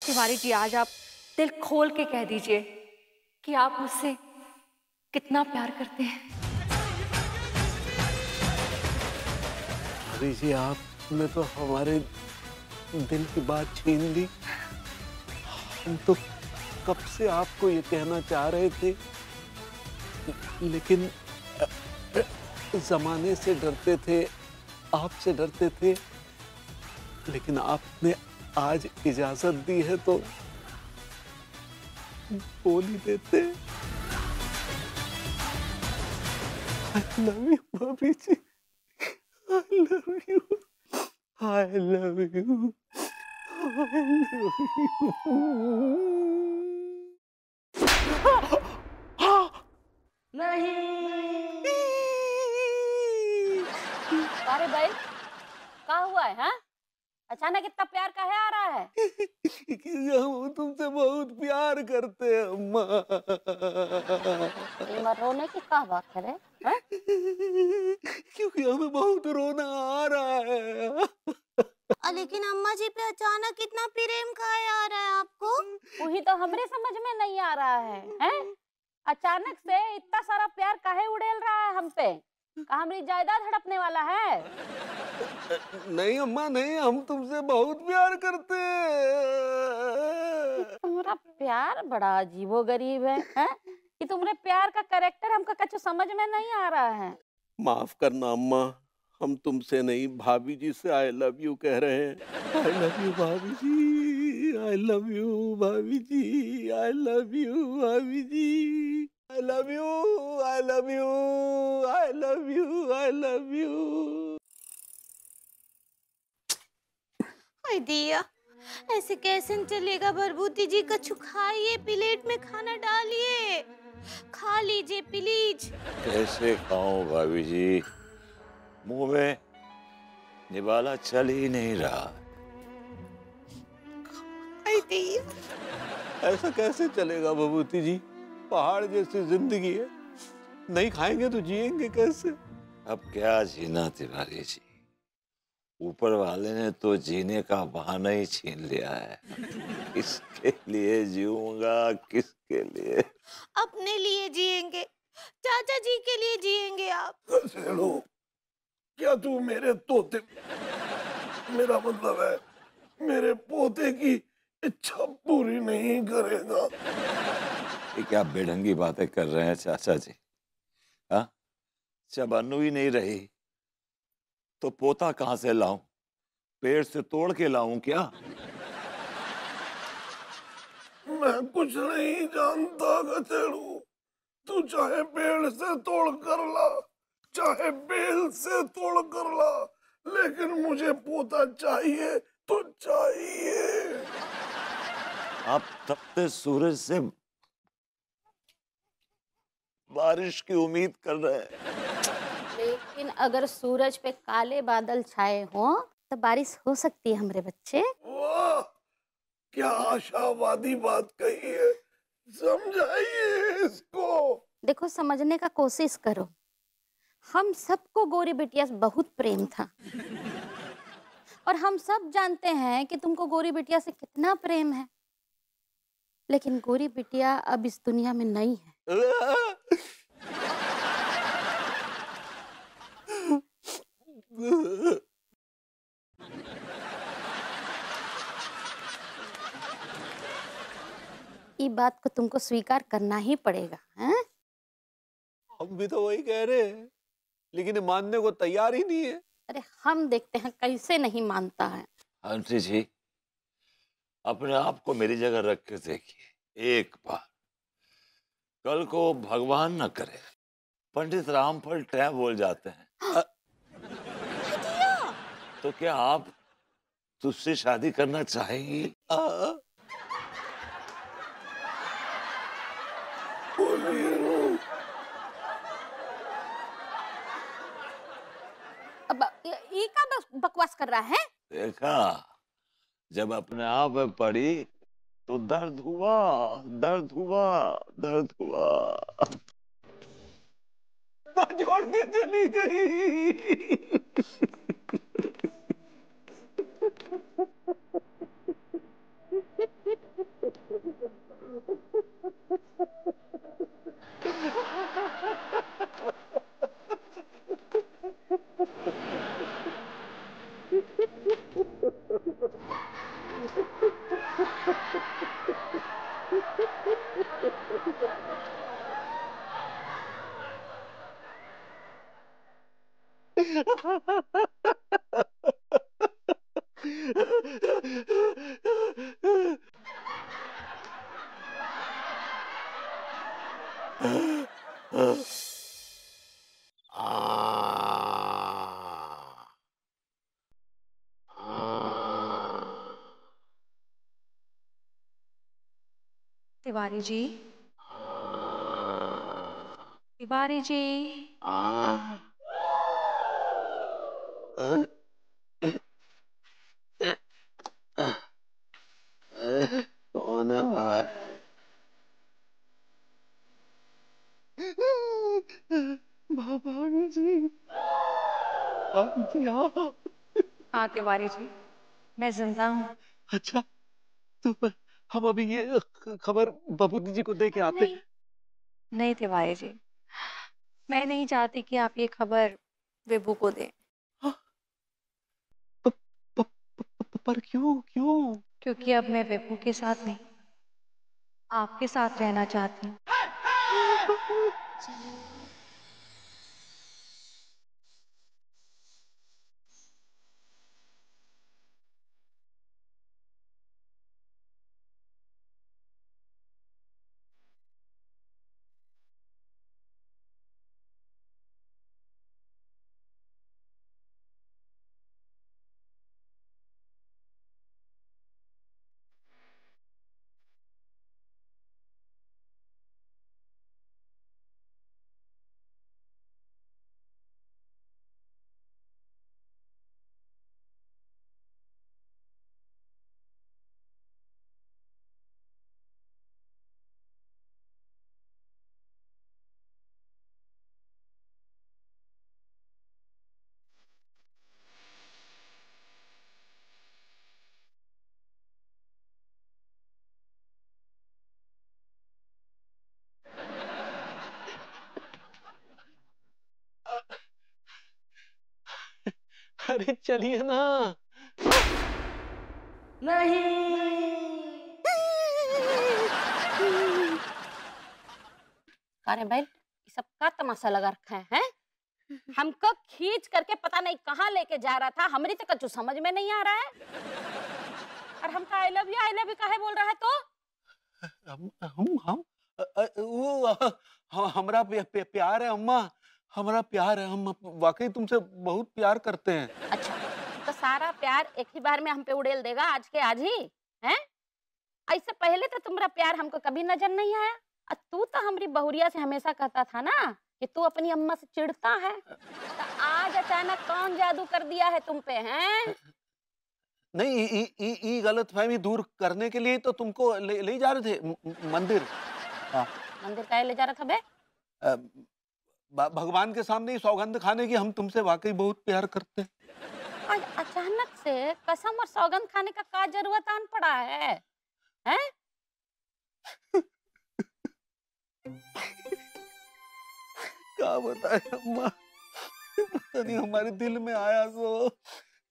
तिवारी जी, आज आप दिल खोल के कह दीजिए कि आप मुझसे कितना प्यार करते हैं। भाभी जी, आपने तो हमारे दिल की बात छीन ली। हम तो कब से आपको ये कहना चाह रहे थे, लेकिन जमाने से डरते थे, आपसे डरते थे, लेकिन आपने आज इजाजत दी है तो बोल ही देते। आई लव यू भाभी जी, I love you, I love you, I love you. नहीं। अरे भाई, क्या हुआ है? हाँ, अचानक इतना प्यार काहे आ रहा है? हम तुमसे बहुत प्यार करते हैं अम्मा। मर रोने की क्या बात है रे? हाँ? क्योंकि हमें बहुत रोना आ रहा है। लेकिन अम्मा जी पे अचानक इतना प्रेम काहे आ रहा है आपको? वही तो हमरे समझ में नहीं आ रहा है। हैं? अचानक से इतना सारा प्यार काहे उड़ेल रहा है हम पे? का हमारी जायदाद हड़पने वाला है? नहीं अम्मा नहीं, हम तुमसे बहुत प्यार करते हैं। तुम्हारा प्यार बड़ा अजीबोगरीब है, हैं? कि तुम्हारे प्यार का कैरेक्टर हमका कुछ समझ में नहीं आ रहा है। माफ करना अम्मा, हम तुमसे नहीं भाभी जी से आई लव यू कह रहे हैं। आई लव यू भाभी जी, आई लव यू भाभी जी, आई लव यू भाभी जी, I love you, I love you, I love you, I love you. दिया ऐसे कैसे चलेगा भरभूति जी? कछु खाइए, प्लेट में खाना डालिए, खा लीजिए प्लीज। कैसे खाऊं भाभी जी, मुंह में निवाला चल ही नहीं रहा। ऐसा कैसे चलेगा भभूति जी? पहाड़ जैसी जिंदगी है, नहीं खाएंगे तो जिएंगे कैसे? अब क्या जीना तिवारी जी, ऊपर वाले ने तो जीने का बहाना ही छीन लिया है। किसके लिए जीऊंगा, किसके लिए? अपने लिए जिएंगे, चाचा जी के लिए जिएंगे आप। हेलो, क्या तू मेरे तोते, मेरा मतलब है मेरे पोते की इच्छा पूरी नहीं करेगा? ये क्या बेढंगी बातें कर रहे हैं चाचा जी? हाँ, जब अनु ही नहीं रही तो पोता कहां से लाऊं? पेड़ से तोड़ के लाऊं क्या? मैं कुछ नहीं जानता गधेड़ू, तू चाहे पेड़ से तोड़ कर ला, चाहे बेल से तोड़ कर ला, लेकिन मुझे पोता चाहिए तो चाहिए। आप तपते सूरज से बारिश की उम्मीद कर रहे हैं। लेकिन अगर सूरज पे काले बादल छाए हो तो बारिश हो सकती है हमरे बच्चे। वाह, क्या आशावादी बात कही है, समझाइए इसको। देखो, समझने का कोशिश करो। हम सबको गोरी बिटिया से बहुत प्रेम था और हम सब जानते हैं कि तुमको गोरी बिटिया से कितना प्रेम है, लेकिन गोरी बिटिया अब इस दुनिया में नहीं है। ये बात को तुमको स्वीकार करना ही पड़ेगा, हैं? हम भी तो वही कह रहे हैं, लेकिन मानने को तैयार ही नहीं है। अरे हम देखते हैं कैसे नहीं मानता है। आंटी जी, अपने आप को मेरी जगह रख के देखिए एक बार। कल को भगवान न करे पंडित रामफल टैब बोल जाते हैं, तो क्या आप तुझसे शादी करना चाहेंगी? अब ये क्या बकवास कर रहा है? देखा, जब अपने आप में पड़ी तो दर्द हुआ, दर्द हुआ, दर्द हुआ। छोड़ के चली गई। तिवारी जी, तिवारी जी। कौन है भाई? भाभी जी, भाभी जी हाँ। हाँ तिवारी जी, मैं जिंदा हूँ। अच्छा, तो हम अभी ये खबर बाबूजी जी को दे के आते। नहीं, नहीं तिवारी जी, मैं नहीं चाहती कि आप ये खबर विभू को दें। हाँ, प, प, पर क्यों क्यों? क्योंकि अब मैं विभू के साथ नहीं, आपके साथ रहना चाहती हूँ। अरे चलिए ना। अरे भाई, ये सब का तमाशा लगा रखा है, हैं? हमको खींच करके पता नहीं कहाँ लेके जा रहा था, हमारी तो कुछ समझ में नहीं आ रहा है। और हम आई लव यू काहे बोल रहा है तो? हम हमरा प्यार है अम्मा, हमारा प्यार है। हम वाकई तुमसे बहुत प्यार करते हैं। अच्छा, तो सारा प्यार एक ही बार में हम पे उड़ेल देगा आज के आज ही, हैं? इससे पहले तो तुम्हारा प्यार हमको कभी नजर नहीं आया। और तू तो हमारी बहुरिया से हमेशा कहता था ना कि तू अपनी अम्मा से चिढ़ता है, तो आज अचानक कौन जादू कर दिया है तुम पे, हैं? नहीं, गलतफहमी दूर करने के लिए तो तुमको ले जा रहे थे मंदिर। हाँ। मंदिर काहे ले जा रहा था बे? अ, भगवान के सामने ही सौगंध खाने की हम तुमसे वाकई बहुत प्यार करते हैं। आज अचानक से कसम और सौगंध खाने का जरूरत आन पड़ा है, हैं? क्या बताए अम्मा, पता नहीं हमारे दिल में आया तो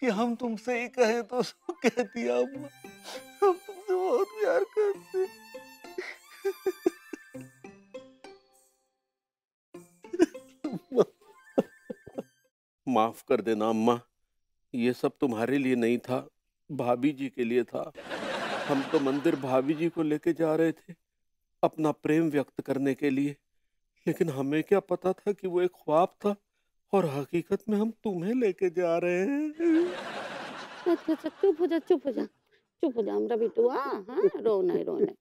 कि हम तुमसे ही कहें तो सब कह दिया अम्मा। हम तुमसे बहुत प्यार करते हैं। माफ कर देना अम्मा, ये सब तुम्हारे लिए नहीं था, भाभी जी के लिए था। हम तो मंदिर भाभी जी को लेके जा रहे थे अपना प्रेम व्यक्त करने के लिए, लेकिन हमें क्या पता था कि वो एक ख्वाब था और हकीकत में हम तुम्हें लेके जा रहे हैं। अच्छा अच्छा, चुप हो जा, चुप हो जा, चुप हो जा हमरा बिटुआ। हाँ, रो नहीं, रो नहीं।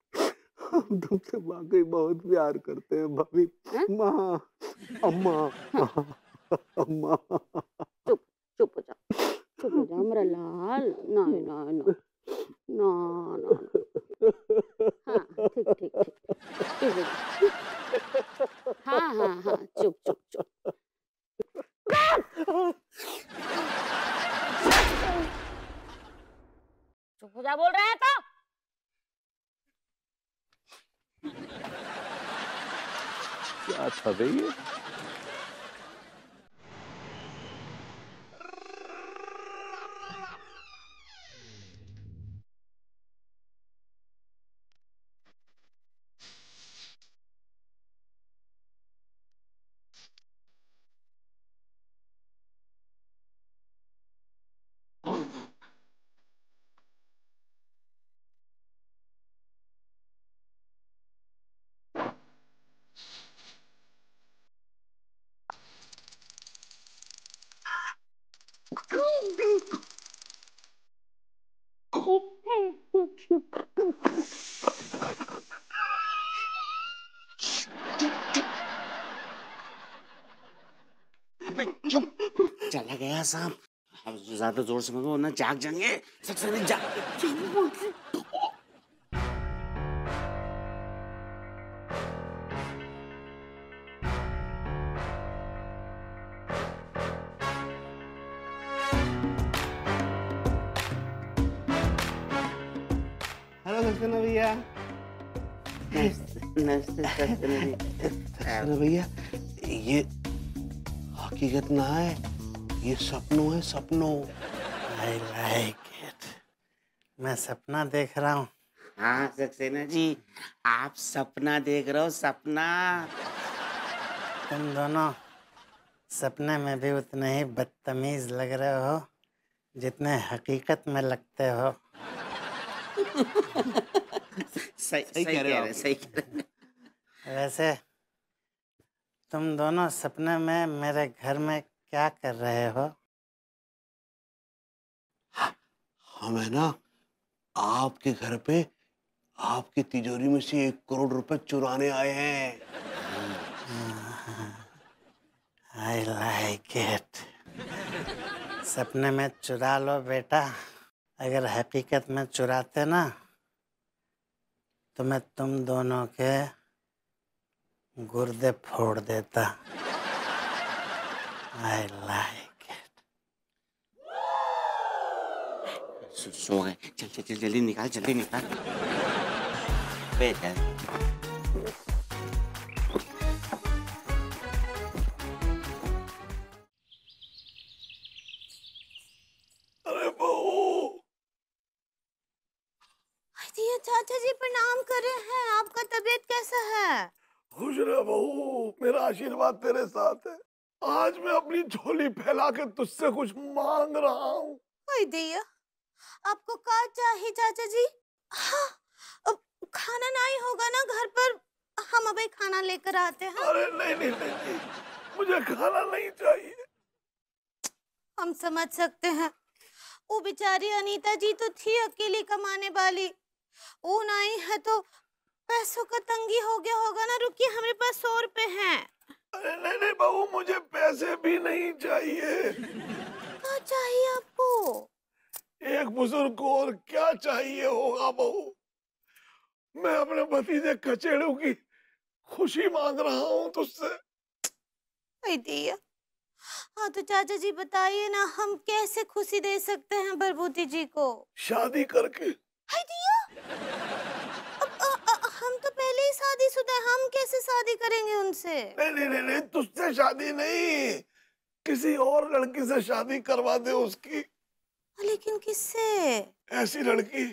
हम तुमसे वाकई बहुत प्यार करते हैं भाभी। हाँ? माँ, अम्मा, अम्मा। चुप चुप हो जा, चुप हो जा हमरा लाल। नहीं नहीं नहीं, ना ना ना। हाँ, ठीक ठीक ठीक, चुप हो जा। हाँ हाँ हाँ, चुप चुप चुप। चुप हो जा बोल रहे हैं तो। क्या था बे ये? चला गया सांप। अब ज्यादा जोर से मत बोलो ना, जाग जाएंगे। सक्सेना जी जाग। हेलो सक्सेना भैया। नमस्ते सक्सेना जी। सक्सेना भैया, ये हकीकत ना है, ये सपनों है, सपनों। I like it. मैं सपना देख रहा हूँ। हाँ सक्सेना जी, आप सपना देख रहे हो, सपना। तुम दोनों सपने में भी उतने ही बदतमीज लग रहे हो जितने हकीकत में लगते हो। सही कह रहे हो, सही कह रहे हो। वैसे तुम दोनों सपने में मेरे घर में क्या कर रहे हो? हम है ना आपके घर पे आपकी तिजोरी में से 1 करोड़ रुपए चुराने आए हैं। I like it. सपने में चुरा लो बेटा, अगर हकीकत में चुराते ना तो मैं तुम दोनों के गुर्दे फोड़ देता। I like it. सो गए। चल चल चल, जल्दी निकाल, जल्दी निकाल। बेटा अरे बहू, दिया चाचा जी प्रणाम कर रहे हैं। आपका तबीयत कैसा है? खुश रह बहू, मेरा आशीर्वाद तेरे साथ है। आज मैं अपनी झोली फैला के तुझसे कुछ मांग रहा हूँ। दिया, आपको क्या चाहिए चाचा जी? हाँ, अब खाना नहीं होगा ना घर पर? हम अभी खाना लेकर आते हैं। अरे नहीं नहीं नहीं, नहीं। मुझे खाना नहीं चाहिए। हम समझ सकते हैं, वो बेचारी अनीता जी तो थी अकेली कमाने वाली, वो नहीं है तो पैसों का तंगी हो गया होगा ना। रुकिए, हमारे पास 100 रुपए हैं। अरे नहीं नहीं बहू, मुझे पैसे भी नहीं चाहिए। क्या चाहिए आपको? एक बुजुर्ग को और क्या चाहिए होगा बहू। मैं अपने भतीजे कचेड़ू की खुशी मांग रहा हूँ तुझसे। दिया, हाँ तो चाचा जी बताइए ना, हम कैसे खुशी दे सकते हैं बरबूती जी को? शादी करके। दिया, अब हम तो पहले ही शादीशुदा हैं, हम कैसे शादी करेंगे उनसे? नहीं नहीं नहीं नहीं, तुझसे शादी नहीं, किसी और लड़की से शादी करवा दे उसकी। लेकिन किससे? ऐसी लड़की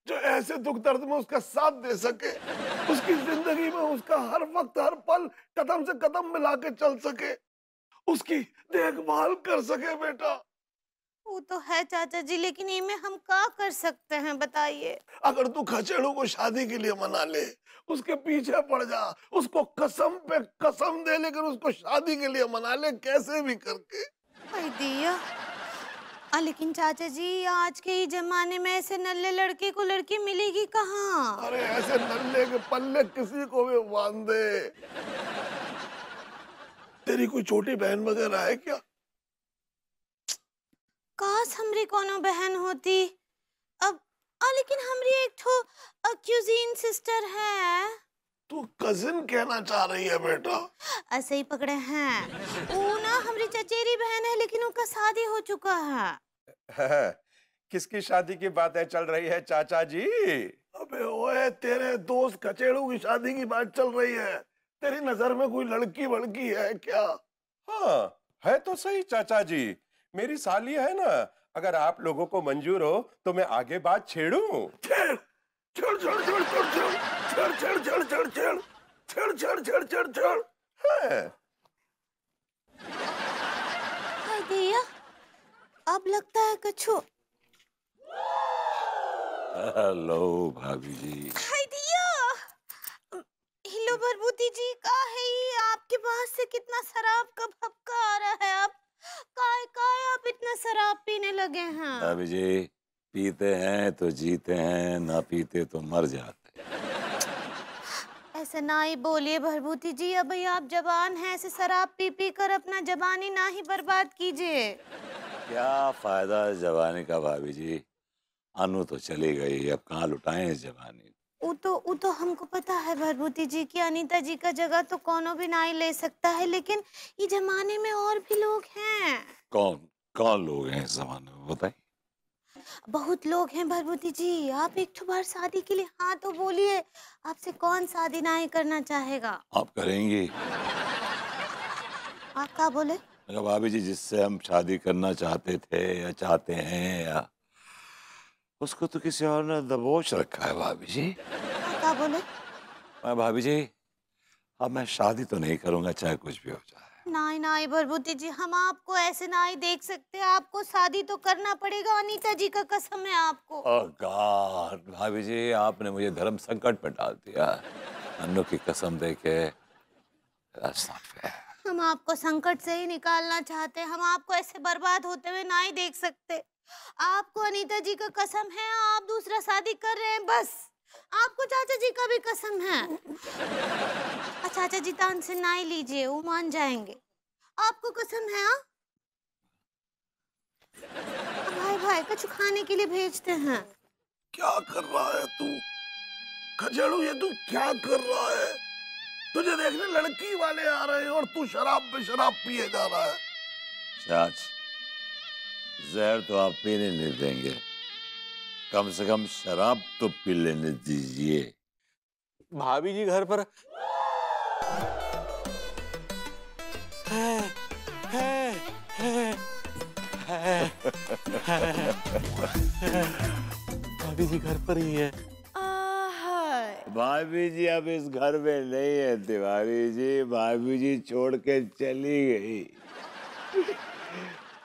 जो ऐसे दुख दर्द में उसका साथ दे सके, उसकी जिंदगी में उसका हर वक्त हर पल कदम से कदम मिला के चल सके, उसकी देखभाल कर सके बेटा। वो तो है चाचा जी, लेकिन ये में हम क्या कर सकते हैं बताइए? अगर तू खचेड़ू को शादी के लिए मना ले, उसके पीछे पड़ जा, उसको कसम पे कसम दे, लेकिन उसको शादी के लिए मना ले कैसे भी करके। दिया, लेकिन चाचा जी आज के ही जमाने में ऐसे नल्ले लड़के को लड़की मिलेगी कहाँ? अरे ऐसे नल्ले के पल्ले किसी को भी बांध दे। तेरी कोई छोटी बहन वगैरह है क्या? काश हमरी कोनो बहन होती। अब लेकिन हमरी एक तो क्यूजीन सिस्टर है। तू कजिन कहना चाह रही है बेटा? ऐसे ही पकड़े हैं। वो ना हमारी चचेरी बहन है, लेकिन उनका शादी हो चुका है। किसकी शादी की बातें चल रही है चाचा जी? अबे ओए, तेरे दोस्त कचेड़ू की शादी की बात चल रही है। तेरी नजर में कोई लड़की वड़की है क्या? हाँ है तो सही चाचा जी, मेरी साली है ना। अगर आप लोगों को मंजूर हो तो मैं आगे बात छेड़ूं। छेड़ छेड़ छेड़ छेड़ छेड़ छेड़ छेड़ छेड़ छेड़ छेड़ छेड़ छेड़ छेड़ छेड़ छेड़। दिया, अब लगता है कछु। हेलो भाभी जी। दिया, हिलो बरबूती जी, का है ये? आपके पास से कितना शराब का भपका आ रहा है। आप काय आप इतना शराब पीने लगे हैं? भाभी जी, पीते हैं तो जीते हैं, ना पीते तो मर जाते। ऐसे ना ही बोलिए भरभूति जी, अब भाई आप जवान हैं, ऐसे शराब पी पी कर अपना जवानी ना ही बर्बाद कीजिए। क्या फायदा है जवानी का भाभी जी, अनु तो चली गई, अब कहाँ लुटाएं इस जवानी। वो तो हमको पता है भरभूति जी कि अनीता जी का जगह तो कोनो भी ना ही ले सकता है, लेकिन ये जमाने में और भी लोग हैं। कौन कौन लोग हैं इस जमाने में बताइए। बहुत लोग हैं भरभूति जी, आप एक बार शादी के लिए हाँ तो बोलिए, आपसे कौन शादी ना ही करना चाहेगा। आप करेंगी? आप क्या बोले? अगर भाभी जी जिससे हम शादी करना चाहते थे या चाहते हैं या उसको तो किसी और ने दबोच रखा है भाभी जी। आप क्या बोले? मैं भाभी जी अब मैं शादी तो नहीं करूंगा चाहे कुछ भी हो जाए। नहीं नहीं भरभूति जी, हम आपको ऐसे ना ही देख सकते, आपको शादी तो करना पड़ेगा, अनीता जी का कसम है आपको। ओह गॉड भाभी जी आपने मुझे धर्म संकट में डाल दिया। अन्नू की कसम देके that's not fair। हम आपको संकट से ही निकालना चाहते हैं, हम आपको ऐसे बर्बाद होते हुए ना ही देख सकते। आपको अनीता जी का कसम है, आप दूसरा शादी कर रहे हैं बस। आपको चाचा जी का भी कसम है। चाचा जी तान से ना ही लीजिए, वो मान जाएंगे। आपको कसम है? हाँ भाई भाई कुछ खाने के लिए भेजते हैं। क्या कर रहा है तू खजड़ू, ये तू क्या कर रहा है? तुझे देखने लड़की वाले आ रहे हैं और तू शराब पे शराब पिए जा रहा है। चाच जहर तो आप पीने नहीं देंगे, कम से कम शराब तो पी लेने दीजिए। भाभी जी घर पर भाभी जी घर पर ही है। भाभी जी अब इस घर में नहीं है तिवारी जी, भाभी जी छोड़ के चली गई।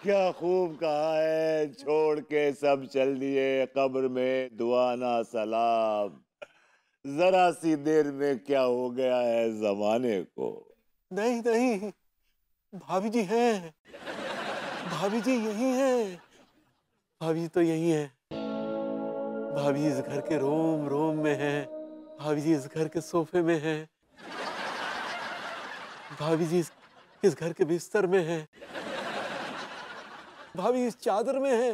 क्या खूब कहा है, छोड़ के सब चल दिए कब्र में दुआ ना सलाम। जरा सी देर में क्या हो गया है जमाने को। नहीं नहीं भाभी जी हैं, भाभी जी यही हैं, भाभी जी तो यही हैं। भाभी इस घर के रोम रोम में है, भाभी जी इस घर के सोफे में है, भाभी जी इस घर के बिस्तर में है, भाभी इस चादर में है,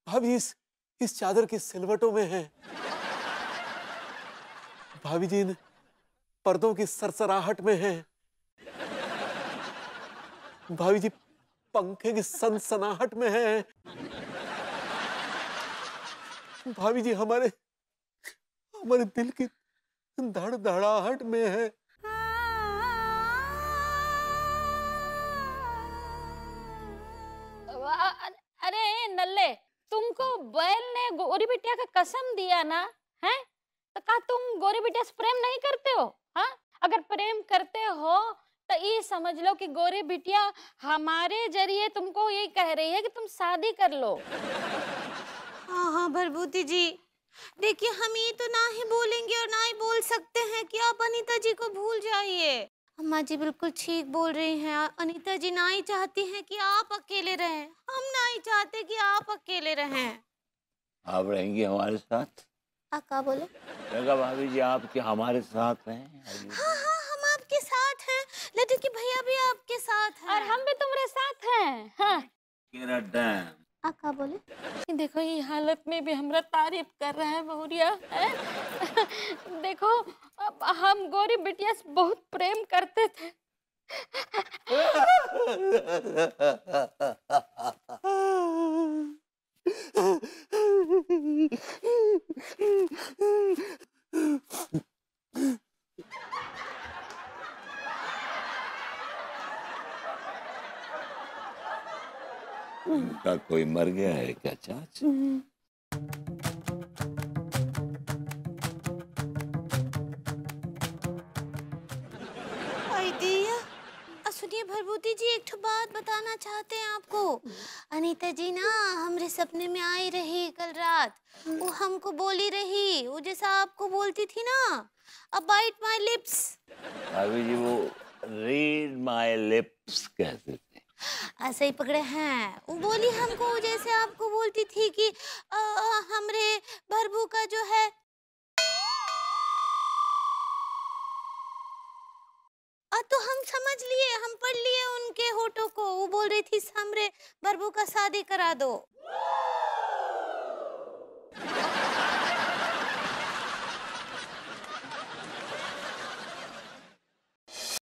भाभी इस चादर की सिलवटों में है, भाभी जी इन पर्दों की सरसराहट में है, भाभी जी पंखे की सनसनाहट में है, भाभी जी हमारे दिल की धड़धड़ाहट में है। अरे नल्ले, तुमको बैल ने गोरी बिटिया का कसम दिया ना है, तो क्या तुम गोरी बिटिया से प्रेम नहीं करते हो? हाँ, अगर प्रेम करते हो तो ये समझ लो कि गोरी बिटिया हमारे जरिए तुमको ये कह रही है कि तुम शादी कर लो। हाँ हाँ भरभूति जी, देखिए हम ये तो ना ही बोलेंगे और ना ही बोल सकते हैं कि आप अनीता जी को भूल जाइए। अम्मा जी बिल्कुल ठीक बोल रही हैं, अनीता जी ना ही चाहती हैं कि आप अकेले रहें, हम ना ही चाहते कि आप अकेले रहें। आप रहेंगी हमारे साथ? क्या बोले? भाभी जी आप क्या हमारे साथ हैं? हाँ हाँ हम आपके साथ हैं, लड्डू की भैया भी आपके साथ हैं और हम भी तुम्हारे साथ हैं। हाँ क्या बोले? देखो ये हालत में भी हमरा तारीफ कर रहा है बहुरिया है? देखो अब हम गोरी बिटिया से बहुत प्रेम करते थे। उनका कोई मर गया है क्या चाचा? सुनिए भरभूति जी, एक बात बताना चाहते हैं आपको। अनीता जी ना हमरे सपने में आई रही कल रात, वो हमको बोली रही, वो जैसा आपको बोलती थी ना, अब बाइट माय लिप्स। भाभी जी वो रीड माय लिप्स कहते थे। ऐसे ही पकड़े हैं, वो बोली हमको जैसे आपको बोलती थी कि हमरे भरभू का जो है तो हम समझ लिए, हम पढ़ लिए उनके होठों को। वो बोल रही थी हमरे बरबू का शादी करा दो।